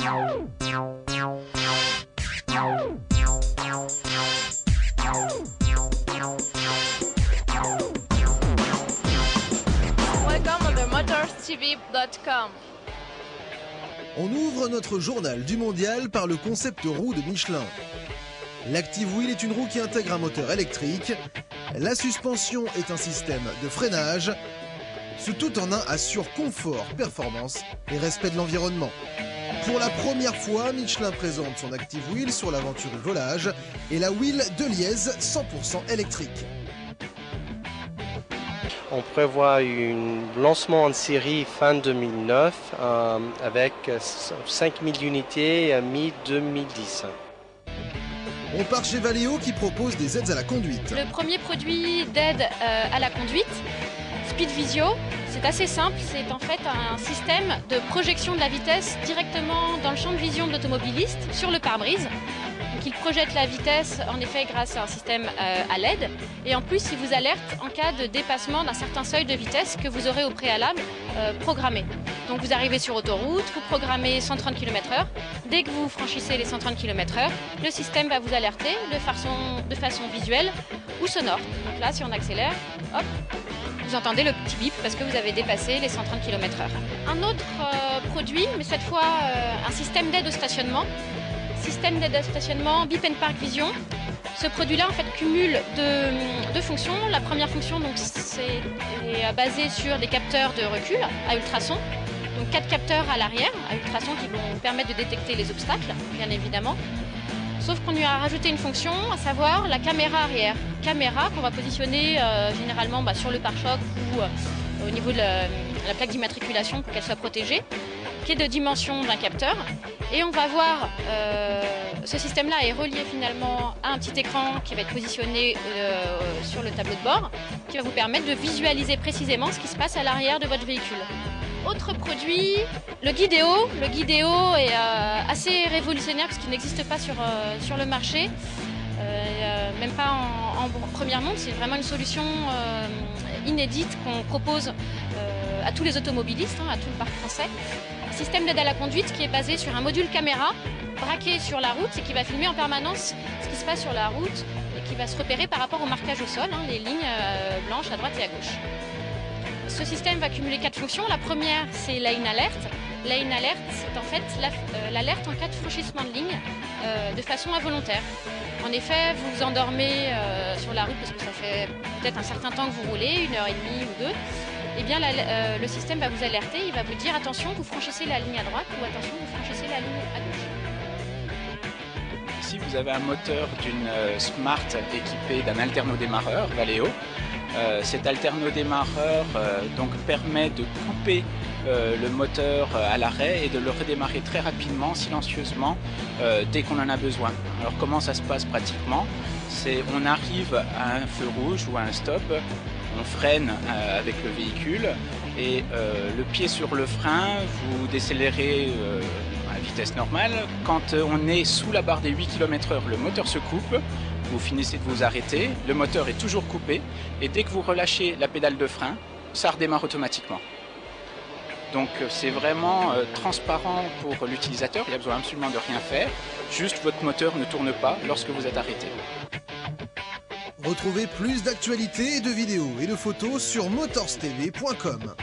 Welcome on the motorstv.com. On ouvre notre journal du mondial par le concept roue de Michelin. L'Active Wheel est une roue qui intègre un moteur électrique. La suspension est un système de freinage. Ce tout en un assure confort, performance et respect de l'environnement. Pour la première fois, Michelin présente son Active Wheel sur l'aventure du volage et la wheel de lièse 100% électrique. On prévoit un lancement en série fin 2009 avec 5000 unités mi-2010. On part chez Valeo qui propose des aides à la conduite. Le premier produit d'aide à la conduite, Speed Visio, c'est assez simple, c'est en fait un système de projection de la vitesse directement dans le champ de vision de l'automobiliste sur le pare-brise. Donc il projette la vitesse en effet grâce à un système à LED et en plus il vous alerte en cas de dépassement d'un certain seuil de vitesse que vous aurez au préalable programmé. Donc vous arrivez sur autoroute, vous programmez 130 km/h. Dès que vous franchissez les 130 km/h, le système va vous alerter de façon visuelle ou sonore. Donc là, si on accélère, hop, vous entendez le petit bip parce que vous avez dépassé les 130 km/h. Un autre produit, mais cette fois un système d'aide au stationnement. Système d'aide au stationnement Bip and Park Vision. Ce produit-là en fait cumule deux fonctions. La première fonction est basée sur des capteurs de recul à ultrasons. Donc 4 capteurs à l'arrière à ultrasons qui vont permettre de détecter les obstacles, bien évidemment. Sauf qu'on lui a rajouté une fonction, à savoir la caméra arrière. Caméra qu'on va positionner généralement sur le pare-choc ou au niveau de la plaque d'immatriculation pour qu'elle soit protégée, qui est de dimension d'un capteur. Et on va voir, ce système-là est relié finalement à un petit écran qui va être positionné sur le tableau de bord, qui va vous permettre de visualiser précisément ce qui se passe à l'arrière de votre véhicule. Autre produit, le Guidéo. Le Guidéo est assez révolutionnaire parce qu'il n'existe pas sur le marché, même pas en première monde. C'est vraiment une solution inédite qu'on propose à tous les automobilistes, à tout le parc français. Un système d'aide à la conduite qui est basé sur un module caméra braqué sur la route et qui va filmer en permanence ce qui se passe sur la route et qui va se repérer par rapport au marquage au sol, les lignes blanches à droite et à gauche. Ce système va cumuler 4 fonctions. La première, c'est Lane Alert. Lane Alert, c'est en fait l'alerte en cas de franchissement de ligne de façon involontaire. En effet, vous vous endormez sur la route parce que ça fait peut-être un certain temps que vous roulez, 1h30 ou 2. Eh bien, le système va vous alerter, il va vous dire attention, vous franchissez la ligne à droite ou attention, vous franchissez la ligne à gauche. Ici, vous avez un moteur d'une Smart équipée d'un alternodémarreur Valeo. Cet alternodémarreur permet de couper le moteur à l'arrêt et de le redémarrer très rapidement, silencieusement, dès qu'on en a besoin. Alors comment ça se passe pratiquement? On arrive à un feu rouge ou à un stop, on freine avec le véhicule et le pied sur le frein, vous décélérez à vitesse normale. Quand on est sous la barre des 8 km/h, le moteur se coupe. Vous finissez de vous arrêter, le moteur est toujours coupé et dès que vous relâchez la pédale de frein, ça redémarre automatiquement. Donc c'est vraiment transparent pour l'utilisateur, il n'y a besoin absolument de rien faire, juste votre moteur ne tourne pas lorsque vous êtes arrêté. Retrouvez plus d'actualités, de vidéos et de photos sur motorstv.com.